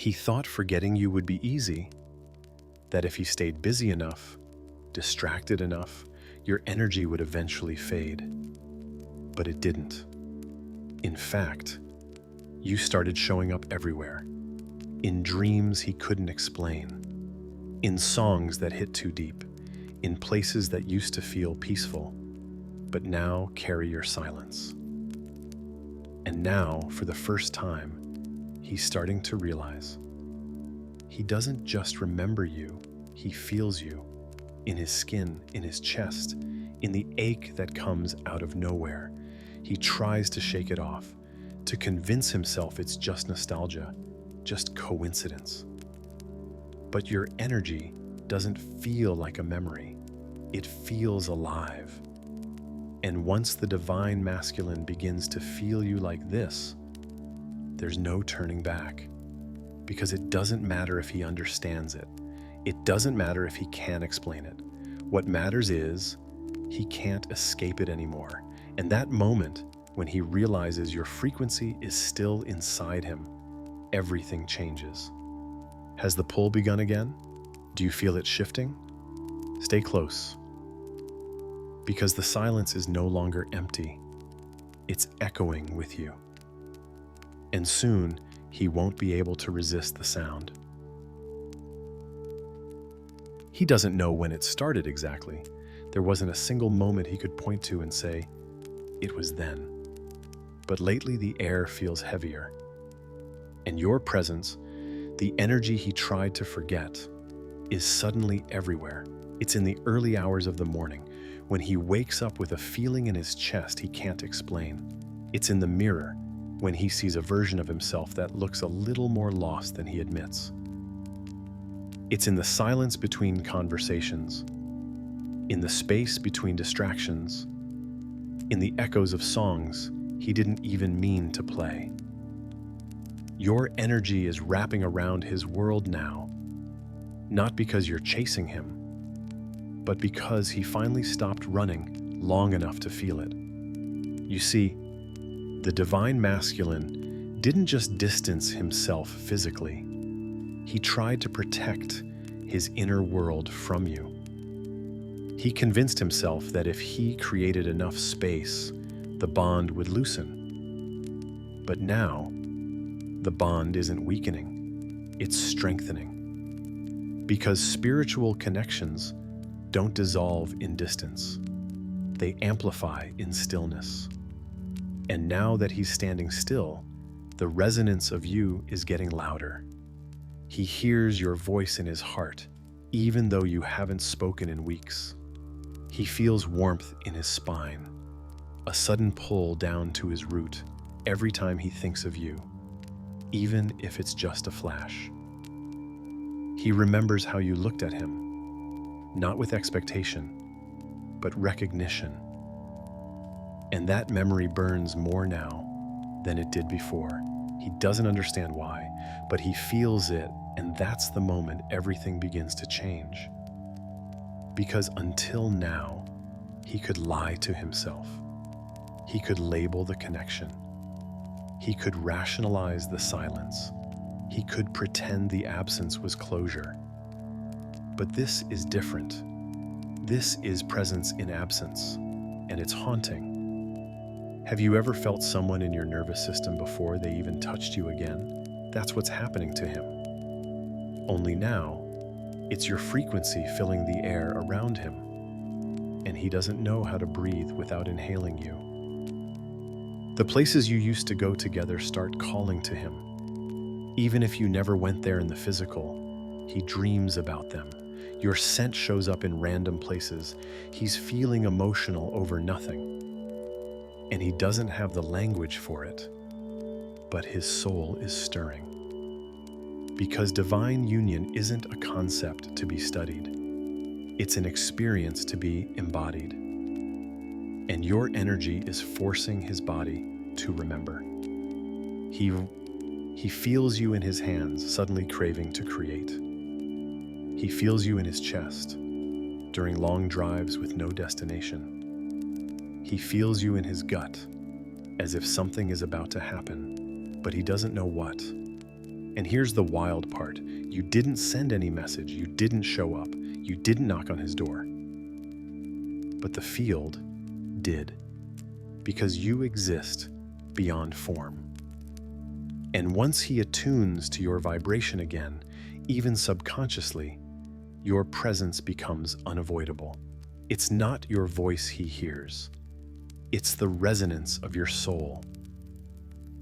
He thought forgetting you would be easy, that if he stayed busy enough, distracted enough, your energy would eventually fade. But it didn't. In fact, you started showing up everywhere, in dreams he couldn't explain, in songs that hit too deep, in places that used to feel peaceful, but now carry your silence. And now, for the first time, he's starting to realize he doesn't just remember you, he feels you, in his skin, in his chest, in the ache that comes out of nowhere. He tries to shake it off, to convince himself it's just nostalgia, just coincidence. But your energy doesn't feel like a memory. It feels alive. And once the divine masculine begins to feel you like this, there's no turning back. Because it doesn't matter if he understands it. It doesn't matter if he can explain it. What matters is he can't escape it anymore. And that moment, when he realizes your frequency is still inside him, everything changes. Has the pull begun again? Do you feel it shifting? Stay close. Because the silence is no longer empty. It's echoing with you. And soon, he won't be able to resist the sound. He doesn't know when it started exactly. There wasn't a single moment he could point to and say, it was then. But lately the air feels heavier. And your presence, the energy he tried to forget, is suddenly everywhere. It's in the early hours of the morning, when he wakes up with a feeling in his chest he can't explain. It's in the mirror, when he sees a version of himself that looks a little more lost than he admits. It's in the silence between conversations, in the space between distractions, in the echoes of songs he didn't even mean to play. Your energy is wrapping around his world now, not because you're chasing him, but because he finally stopped running long enough to feel it. You see, the divine masculine didn't just distance himself physically. He tried to protect his inner world from you. He convinced himself that if he created enough space, the bond would loosen. But now, the bond isn't weakening, it's strengthening. Because spiritual connections don't dissolve in distance. They amplify in stillness. And now that he's standing still, the resonance of you is getting louder. He hears your voice in his heart, even though you haven't spoken in weeks. He feels warmth in his spine, a sudden pull down to his root every time he thinks of you, even if it's just a flash. He remembers how you looked at him, not with expectation, but recognition. And that memory burns more now than it did before. He doesn't understand why, but he feels it, and that's the moment everything begins to change. Because until now, he could lie to himself. He could label the connection. He could rationalize the silence. He could pretend the absence was closure. But this is different. This is presence in absence, and it's haunting. Have you ever felt someone in your nervous system before they even touched you again? That's what's happening to him. Only now, it's your frequency filling the air around him, and he doesn't know how to breathe without inhaling you. The places you used to go together start calling to him. Even if you never went there in the physical, he dreams about them. Your scent shows up in random places. He's feeling emotional over nothing. And he doesn't have the language for it, but his soul is stirring. Because divine union isn't a concept to be studied. It's an experience to be embodied. And your energy is forcing his body to remember. He feels you in his hands, suddenly craving to create. He feels you in his chest, during long drives with no destination. He feels you in his gut, as if something is about to happen, but he doesn't know what. And here's the wild part. You didn't send any message. You didn't show up. You didn't knock on his door. But the field did, because you exist beyond form. And once he attunes to your vibration again, even subconsciously, your presence becomes unavoidable. It's not your voice he hears. It's the resonance of your soul.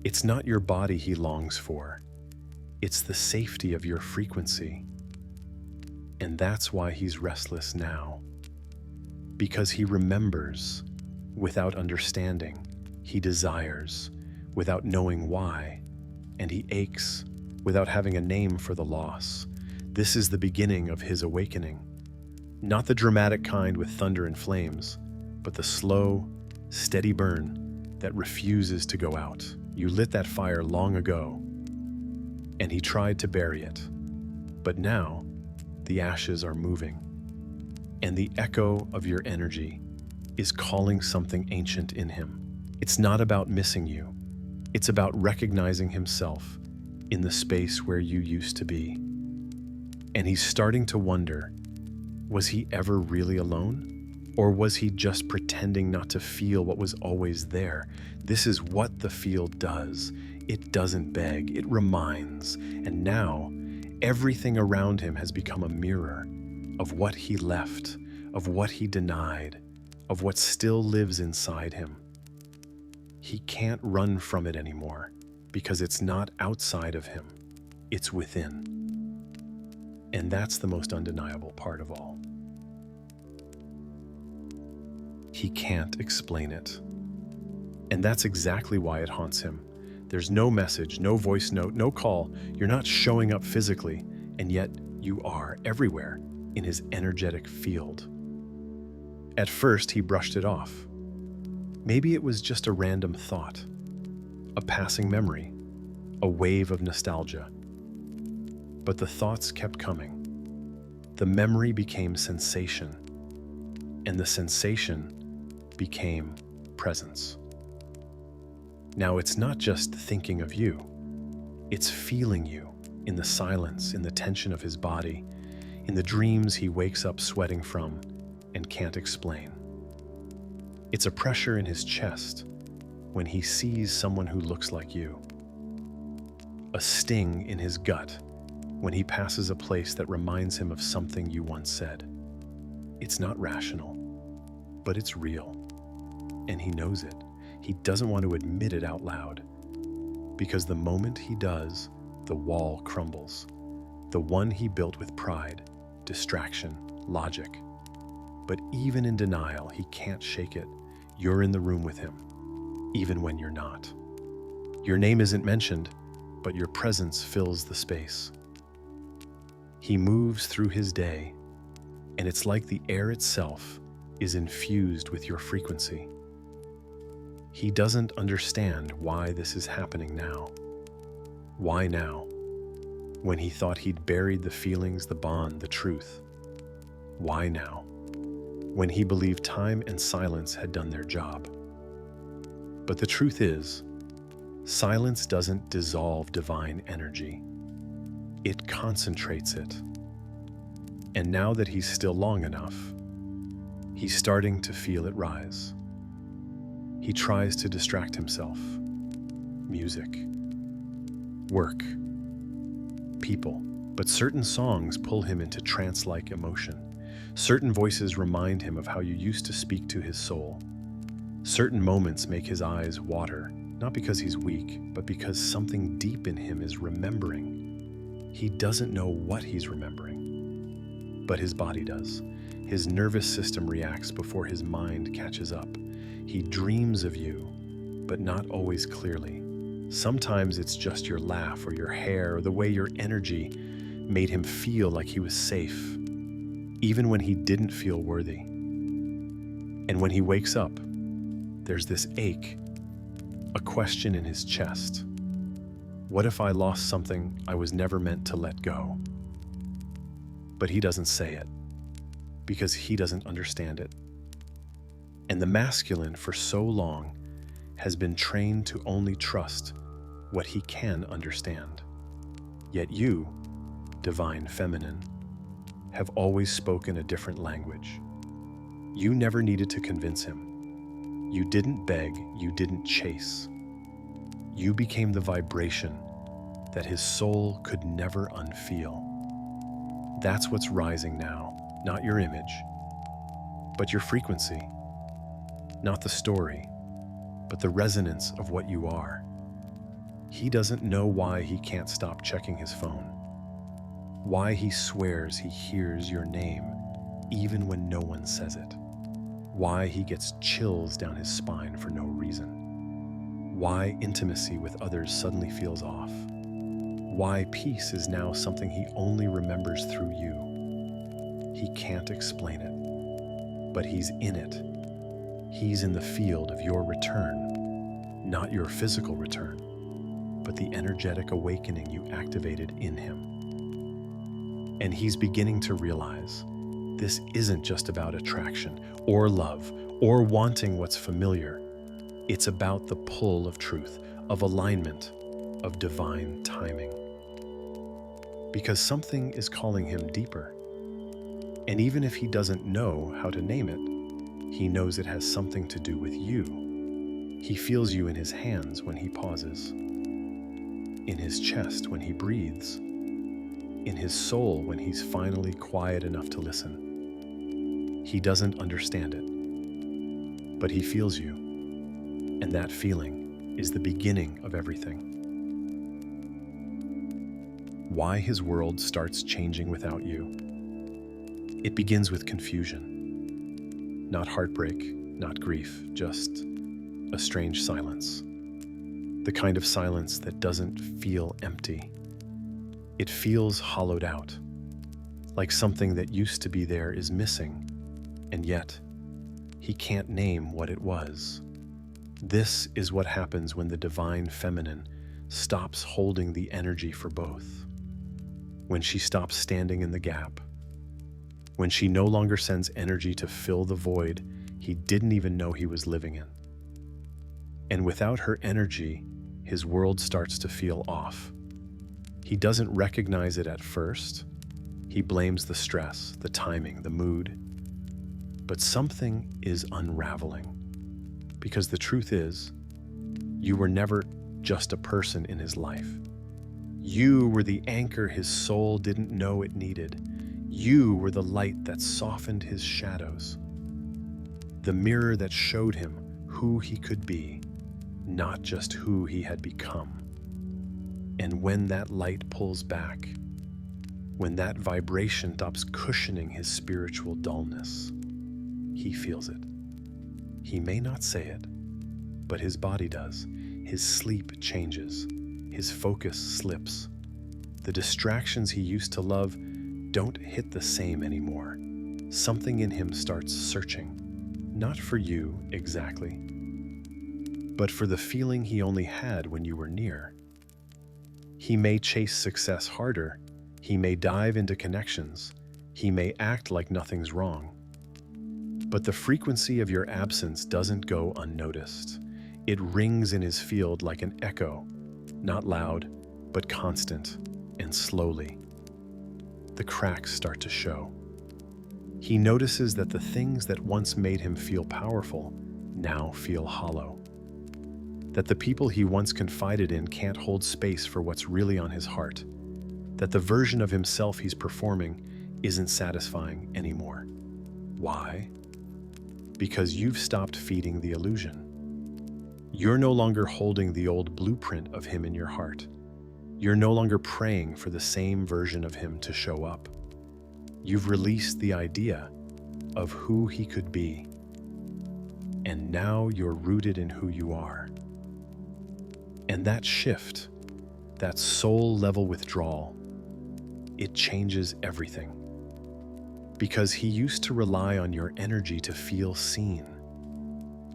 It's not your body he longs for. It's the safety of your frequency. And that's why he's restless now. Because he remembers without understanding. He desires without knowing why. And he aches without having a name for the loss. This is the beginning of his awakening. Not the dramatic kind with thunder and flames, but the slow, steady burn that refuses to go out. You lit that fire long ago, and he tried to bury it. But now, the ashes are moving, and the echo of your energy is calling something ancient in him. It's not about missing you. It's about recognizing himself in the space where you used to be. And he's starting to wonder, was he ever really alone? Or was he just pretending not to feel what was always there? This is what the field does. It doesn't beg, it reminds. And now, everything around him has become a mirror of what he left, of what he denied, of what still lives inside him. He can't run from it anymore because it's not outside of him, it's within. And that's the most undeniable part of all. He can't explain it. And that's exactly why it haunts him. There's no message, no voice note, no call. You're not showing up physically, and yet you are everywhere in his energetic field. At first, he brushed it off. Maybe it was just a random thought, a passing memory, a wave of nostalgia. But the thoughts kept coming. The memory became sensation, and the sensation became presence. Now it's not just thinking of you, it's feeling you in the silence, in the tension of his body, in the dreams he wakes up sweating from and can't explain. It's a pressure in his chest when he sees someone who looks like you. A sting in his gut when he passes a place that reminds him of something you once said. It's not rational, but it's real. And he knows it. He doesn't want to admit it out loud. Because the moment he does, the wall crumbles. The one he built with pride, distraction, logic. But even in denial, he can't shake it. You're in the room with him, even when you're not. Your name isn't mentioned, but your presence fills the space. He moves through his day, and it's like the air itself is infused with your frequency. He doesn't understand why this is happening now. Why now? When he thought he'd buried the feelings, the bond, the truth. Why now? When he believed time and silence had done their job. But the truth is, silence doesn't dissolve divine energy. It concentrates it. And now that he's still long enough, he's starting to feel it rise. He tries to distract himself. Music, work, people. But certain songs pull him into trance-like emotion. Certain voices remind him of how you used to speak to his soul. Certain moments make his eyes water, not because he's weak, but because something deep in him is remembering. He doesn't know what he's remembering, but his body does. His nervous system reacts before his mind catches up. He dreams of you, but not always clearly. Sometimes it's just your laugh or your hair or the way your energy made him feel like he was safe, even when he didn't feel worthy. And when he wakes up, there's this ache, a question in his chest. What if I lost something I was never meant to let go? But he doesn't say it, because he doesn't understand it. And the masculine, for so long, has been trained to only trust what he can understand. Yet you, divine feminine, have always spoken a different language. You never needed to convince him. You didn't beg, you didn't chase. You became the vibration that his soul could never unfeel. That's what's rising now, not your image, but your frequency. Not the story, but the resonance of what you are. He doesn't know why he can't stop checking his phone, why he swears he hears your name even when no one says it, why he gets chills down his spine for no reason, why intimacy with others suddenly feels off, why peace is now something he only remembers through you. He can't explain it, but he's in it. He's in the field of your return, not your physical return, but the energetic awakening you activated in him. And he's beginning to realize this isn't just about attraction or love or wanting what's familiar. It's about the pull of truth, of alignment, of divine timing. Because something is calling him deeper. And even if he doesn't know how to name it, he knows it has something to do with you. He feels you in his hands when he pauses, in his chest when he breathes, in his soul when he's finally quiet enough to listen. He doesn't understand it, but he feels you, and that feeling is the beginning of everything. Why his world starts changing without you. It begins with confusion, not heartbreak, not grief, just a strange silence. The kind of silence that doesn't feel empty. It feels hollowed out, like something that used to be there is missing, and yet he can't name what it was. This is what happens when the divine feminine stops holding the energy for both. When she stops standing in the gap. When she no longer sends energy to fill the void he didn't even know he was living in. And without her energy, his world starts to feel off. He doesn't recognize it at first. He blames the stress, the timing, the mood. But something is unraveling. Because the truth is, you were never just a person in his life. You were the anchor his soul didn't know it needed. You were the light that softened his shadows. The mirror that showed him who he could be, not just who he had become. And when that light pulls back, when that vibration stops cushioning his spiritual dullness, he feels it. He may not say it, but his body does. His sleep changes. His focus slips. The distractions he used to love don't hit the same anymore. Something in him starts searching, not for you exactly, but for the feeling he only had when you were near. He may chase success harder. He may dive into connections. He may act like nothing's wrong. But the frequency of your absence doesn't go unnoticed. It rings in his field like an echo, not loud, but constant and slowly. The cracks start to show. He notices that the things that once made him feel powerful now feel hollow. That the people he once confided in can't hold space for what's really on his heart. That the version of himself he's performing isn't satisfying anymore. Why? Because you've stopped feeding the illusion. You're no longer holding the old blueprint of him in your heart. You're no longer praying for the same version of him to show up. You've released the idea of who he could be. And now you're rooted in who you are. And that shift, that soul-level withdrawal, it changes everything. Because he used to rely on your energy to feel seen,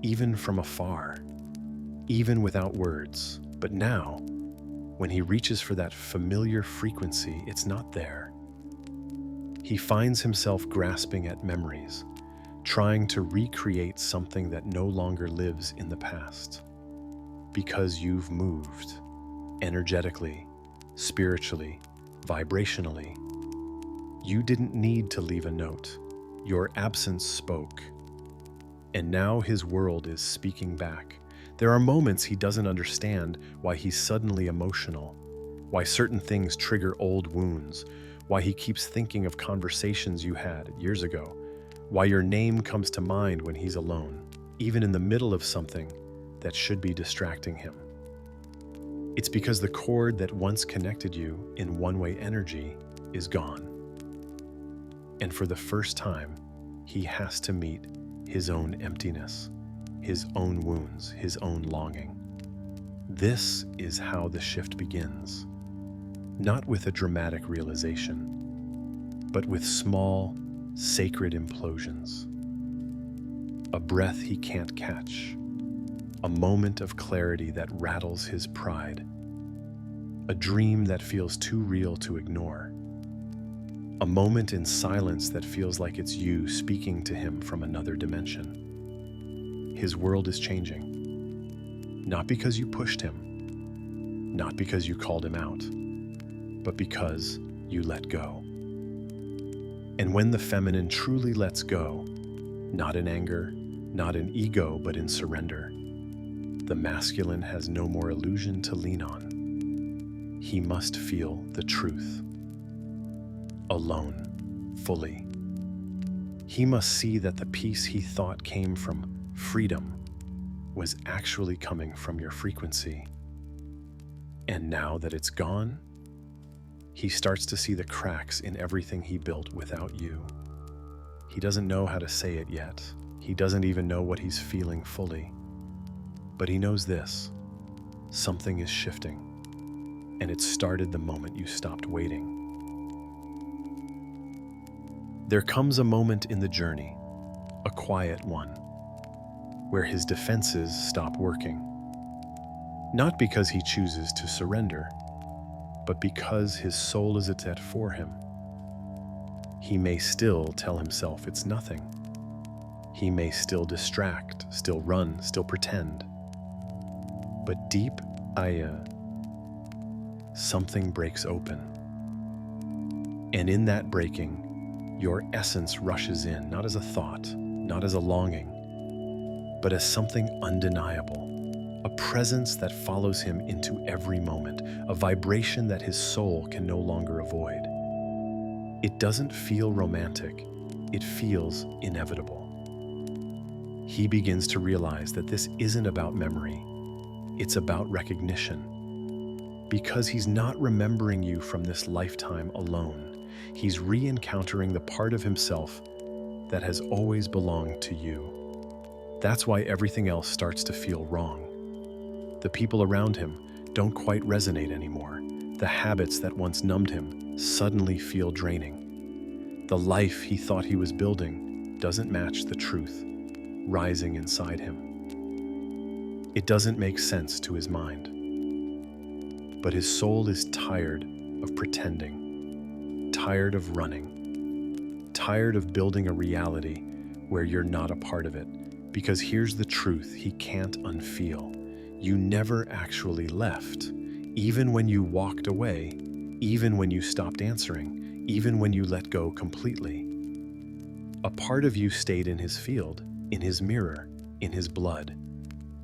even from afar, even without words. But now, when he reaches for that familiar frequency, it's not there. He finds himself grasping at memories, trying to recreate something that no longer lives in the past. Because you've moved, energetically, spiritually, vibrationally. You didn't need to leave a note. Your absence spoke. And now his world is speaking back. There are moments he doesn't understand why he's suddenly emotional, why certain things trigger old wounds, why he keeps thinking of conversations you had years ago, why your name comes to mind when he's alone, even in the middle of something that should be distracting him. It's because the cord that once connected you in one-way energy is gone. And for the first time, he has to meet his own emptiness, his own wounds, his own longing. This is how the shift begins. Not with a dramatic realization, but with small, sacred implosions. A breath he can't catch, a moment of clarity that rattles his pride, a dream that feels too real to ignore, a moment in silence that feels like it's you speaking to him from another dimension. His world is changing, not because you pushed him, not because you called him out, but because you let go. And when the feminine truly lets go, not in anger, not in ego, but in surrender, the masculine has no more illusion to lean on. He must feel the truth. Alone, fully. He must see that the peace he thought came from freedom was actually coming from your frequency. And now that it's gone, he starts to see the cracks in everything he built without you. He doesn't know how to say it yet. He doesn't even know what he's feeling fully. But he knows this: something is shifting, and it started the moment you stopped waiting. There comes a moment in the journey, a quiet one, where his defenses stop working. Not because he chooses to surrender, but because his soul is at for him. He may still tell himself it's nothing. He may still distract, still run, still pretend. But deep, something breaks open. And in that breaking, your essence rushes in, not as a thought, not as a longing, but as something undeniable. A presence that follows him into every moment, a vibration that his soul can no longer avoid. It doesn't feel romantic, it feels inevitable. He begins to realize that this isn't about memory, it's about recognition. Because he's not remembering you from this lifetime alone, he's re-encountering the part of himself that has always belonged to you. That's why everything else starts to feel wrong. The people around him don't quite resonate anymore. The habits that once numbed him suddenly feel draining. The life he thought he was building doesn't match the truth rising inside him. It doesn't make sense to his mind. But his soul is tired of pretending, tired of running, tired of building a reality where you're not a part of it. Because here's the truth he can't unfeel. You never actually left. Even when you walked away, even when you stopped answering, even when you let go completely. A part of you stayed in his field, in his mirror, in his blood.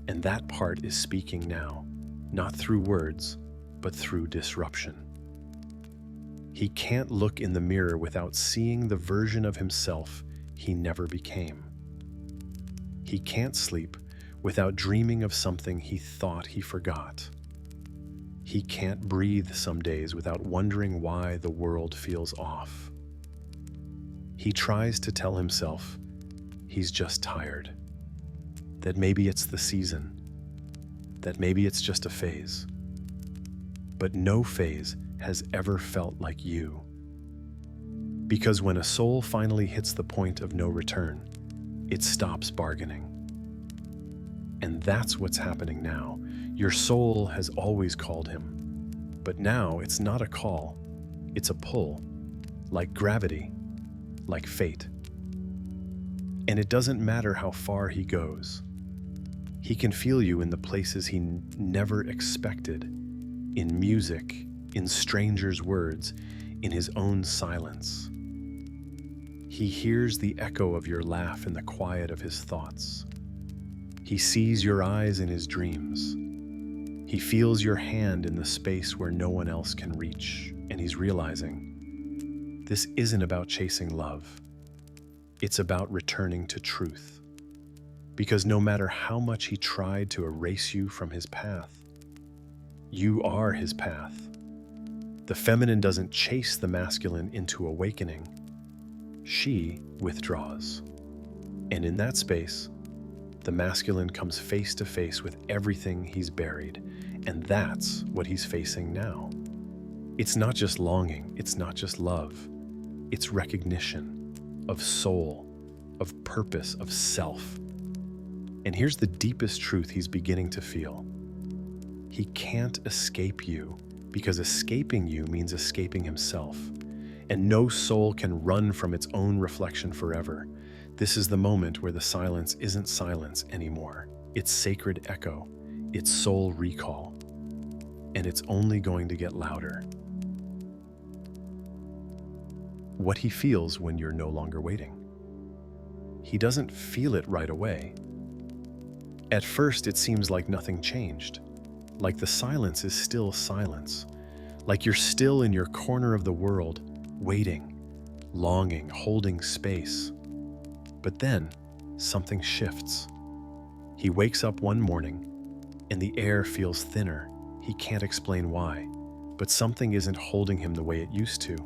And that part is speaking now, not through words, but through disruption. He can't look in the mirror without seeing the version of himself he never became. He can't sleep without dreaming of something he thought he forgot. He can't breathe some days without wondering why the world feels off. He tries to tell himself he's just tired, that maybe it's the season, that maybe it's just a phase. But no phase has ever felt like you. Because when a soul finally hits the point of no return, it stops bargaining. And that's what's happening now. Your soul has always called him. But now it's not a call, it's a pull, like gravity, like fate. And it doesn't matter how far he goes. He can feel you in the places he never expected, in music, in strangers' words, in his own silence. He hears the echo of your laugh in the quiet of his thoughts. He sees your eyes in his dreams. He feels your hand in the space where no one else can reach, and he's realizing this isn't about chasing love. It's about returning to truth. Because no matter how much he tried to erase you from his path, you are his path. The feminine doesn't chase the masculine into awakening. She withdraws. And in that space, the masculine comes face to face with everything he's buried, and that's what he's facing now. It's not just longing, it's not just love. It's recognition of soul, of purpose, of self. And here's the deepest truth he's beginning to feel. He can't escape you, because escaping you means escaping himself. And no soul can run from its own reflection forever. This is the moment where the silence isn't silence anymore. It's sacred echo, it's soul recall, and it's only going to get louder. What he feels when you're no longer waiting. He doesn't feel it right away. At first, it seems like nothing changed, like the silence is still silence, like you're still in your corner of the world, waiting, longing, holding space. But then, something shifts. He wakes up one morning, and the air feels thinner. He can't explain why, but something isn't holding him the way it used to.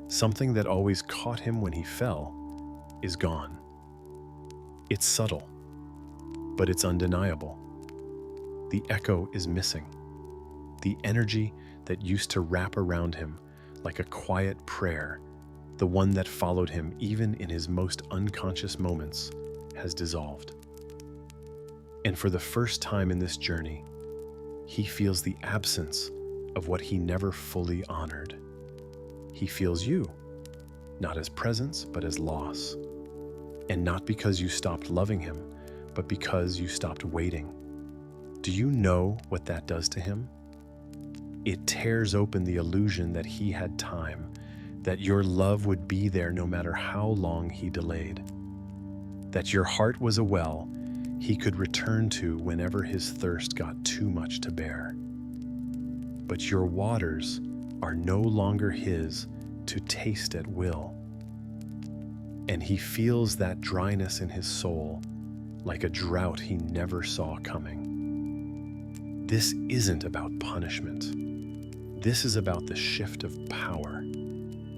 Something that always caught him when he fell is gone. It's subtle, but it's undeniable. The echo is missing. The energy that used to wrap around him like a quiet prayer, the one that followed him even in his most unconscious moments, has dissolved. And for the first time in this journey, he feels the absence of what he never fully honored. He feels you, not as presence, but as loss. And not because you stopped loving him, but because you stopped waiting. Do you know what that does to him? It tears open the illusion that he had time, that your love would be there no matter how long he delayed, that your heart was a well he could return to whenever his thirst got too much to bear. But your waters are no longer his to taste at will. And he feels that dryness in his soul like a drought he never saw coming. This isn't about punishment. This is about the shift of power.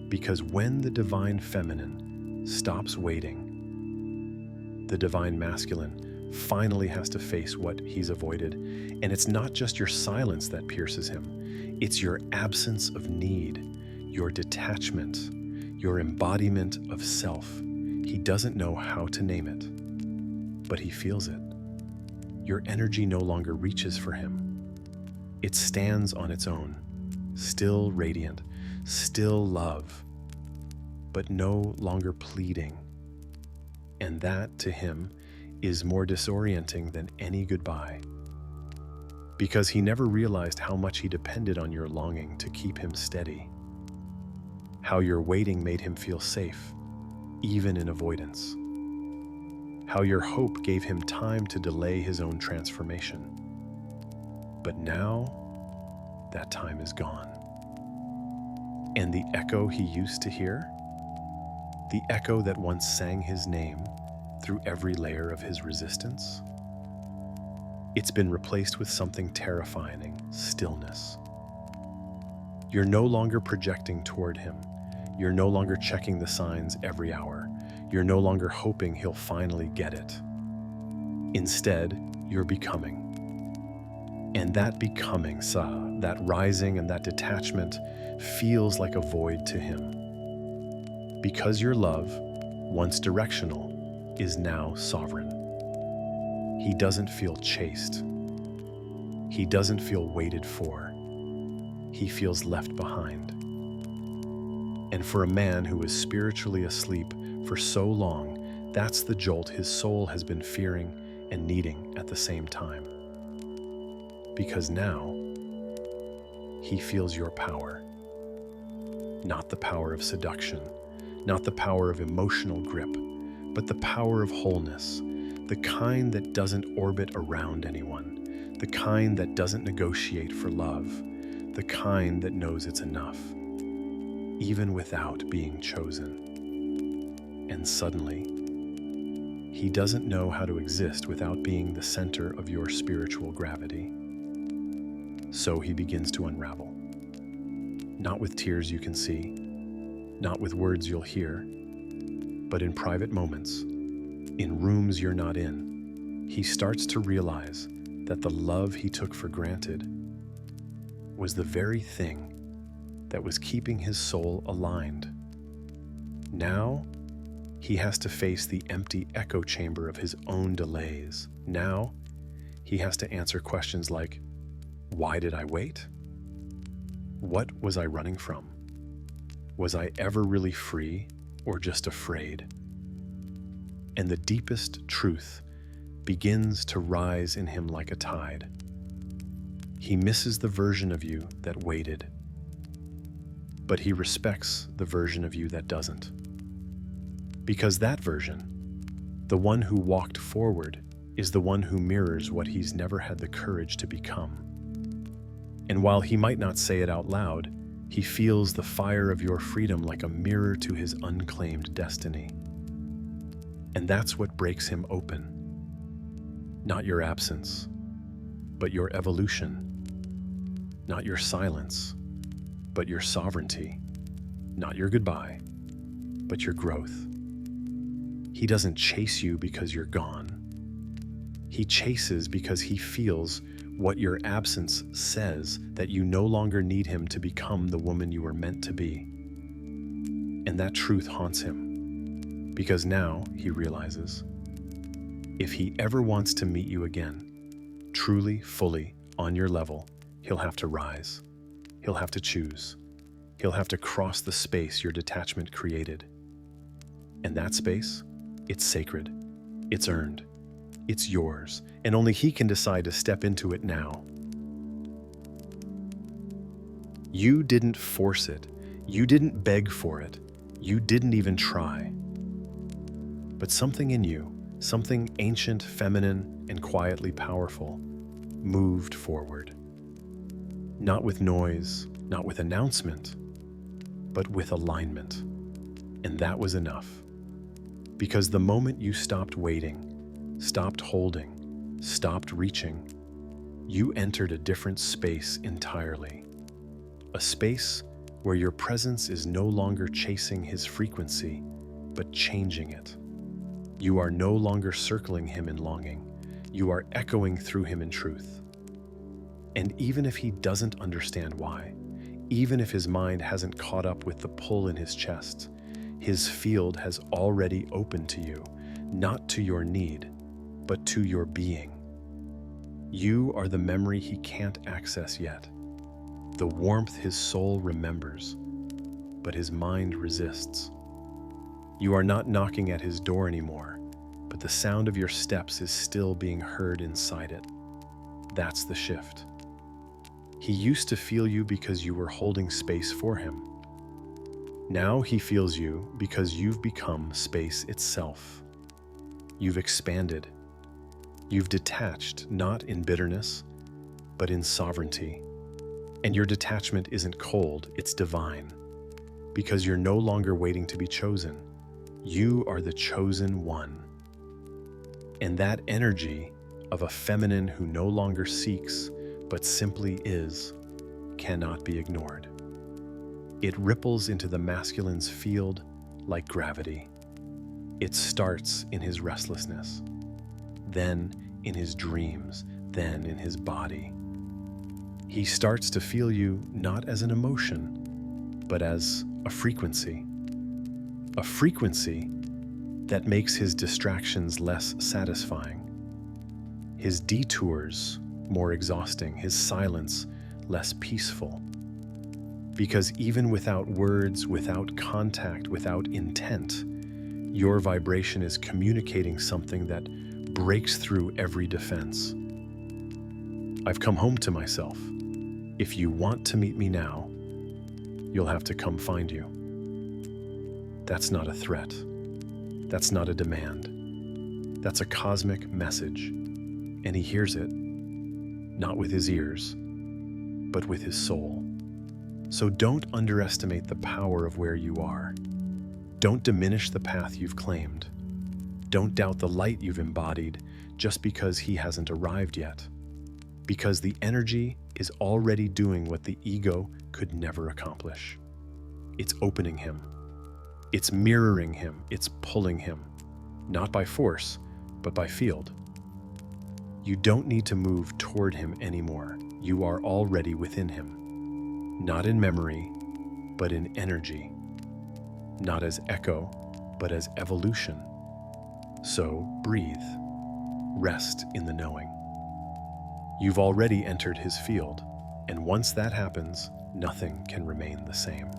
Because when the divine feminine stops waiting, the divine masculine finally has to face what he's avoided. And it's not just your silence that pierces him. It's your absence of need, your detachment, your embodiment of self. He doesn't know how to name it, but he feels it. Your energy no longer reaches for him. It stands on its own, still radiant, still love, but no longer pleading. And that, to him, is more disorienting than any goodbye. Because he never realized how much he depended on your longing to keep him steady. How your waiting made him feel safe, even in avoidance. How your hope gave him time to delay his own transformation. But now, that time is gone. And the echo he used to hear, the echo that once sang his name through every layer of his resistance, it's been replaced with something terrifying: stillness. You're no longer projecting toward him. You're no longer checking the signs every hour. You're no longer hoping he'll finally get it. Instead, you're becoming. And that becoming, that rising and that detachment feels like a void to him. Because your love, once directional, is now sovereign. He doesn't feel chased. He doesn't feel waited for. He feels left behind. And for a man who was spiritually asleep for so long, that's the jolt his soul has been fearing and needing at the same time. Because now, he feels your power. Not the power of seduction, not the power of emotional grip, but the power of wholeness, the kind that doesn't orbit around anyone, the kind that doesn't negotiate for love, the kind that knows it's enough, even without being chosen. And suddenly, he doesn't know how to exist without being the center of your spiritual gravity. So he begins to unravel. Not with tears you can see, not with words you'll hear, but in private moments, in rooms you're not in, he starts to realize that the love he took for granted was the very thing that was keeping his soul aligned. Now, he has to face the empty echo chamber of his own delays. Now, he has to answer questions like, why did I wait? What was I running from? Was I ever really free or just afraid? And the deepest truth begins to rise in him like a tide. He misses the version of you that waited, but he respects the version of you that doesn't. Because that version, the one who walked forward, is the one who mirrors what he's never had the courage to become. And while he might not say it out loud, he feels the fire of your freedom like a mirror to his unclaimed destiny. And that's what breaks him open. Not your absence, but your evolution. Not your silence, but your sovereignty. Not your goodbye, but your growth. He doesn't chase you because you're gone. He chases because he feels what your absence says, that you no longer need him to become the woman you were meant to be. And that truth haunts him, because now he realizes, if he ever wants to meet you again, truly, fully, on your level, he'll have to rise. He'll have to choose. He'll have to cross the space your detachment created. And that space, it's sacred. It's earned. It's yours, and only he can decide to step into it now. You didn't force it. You didn't beg for it. You didn't even try. But something in you, something ancient, feminine, and quietly powerful, moved forward. Not with noise, not with announcement, but with alignment. And that was enough. Because the moment you stopped waiting, stopped holding, stopped reaching, you entered a different space entirely. A space where your presence is no longer chasing his frequency, but changing it. You are no longer circling him in longing. You are echoing through him in truth. And even if he doesn't understand why, even if his mind hasn't caught up with the pull in his chest, his field has already opened to you, not to your need, but to your being. You are the memory he can't access yet, the warmth his soul remembers, but his mind resists. You are not knocking at his door anymore, but the sound of your steps is still being heard inside it. That's the shift. He used to feel you because you were holding space for him. Now he feels you because you've become space itself. You've expanded. You've detached, not in bitterness, but in sovereignty. And your detachment isn't cold, it's divine. Because you're no longer waiting to be chosen. You are the chosen one. And that energy of a feminine who no longer seeks, but simply is, cannot be ignored. It ripples into the masculine's field like gravity. It starts in his restlessness, then in his dreams, then in his body. He starts to feel you not as an emotion, but as a frequency that makes his distractions less satisfying, his detours more exhausting, his silence less peaceful. Because even without words, without contact, without intent, your vibration is communicating something that breaks through every defense. I've come home to myself. If you want to meet me now, you'll have to come find you. That's not a threat. That's not a demand. That's a cosmic message, and he hears it, not with his ears, but with his soul. So don't underestimate the power of where you are. Don't diminish the path you've claimed. Don't doubt the light you've embodied just because he hasn't arrived yet. Because the energy is already doing what the ego could never accomplish. It's opening him. It's mirroring him. It's pulling him. Not by force, but by field. You don't need to move toward him anymore. You are already within him. Not in memory, but in energy. Not as echo, but as evolution. So breathe. Rest in the knowing. You've already entered his field, and once that happens, nothing can remain the same.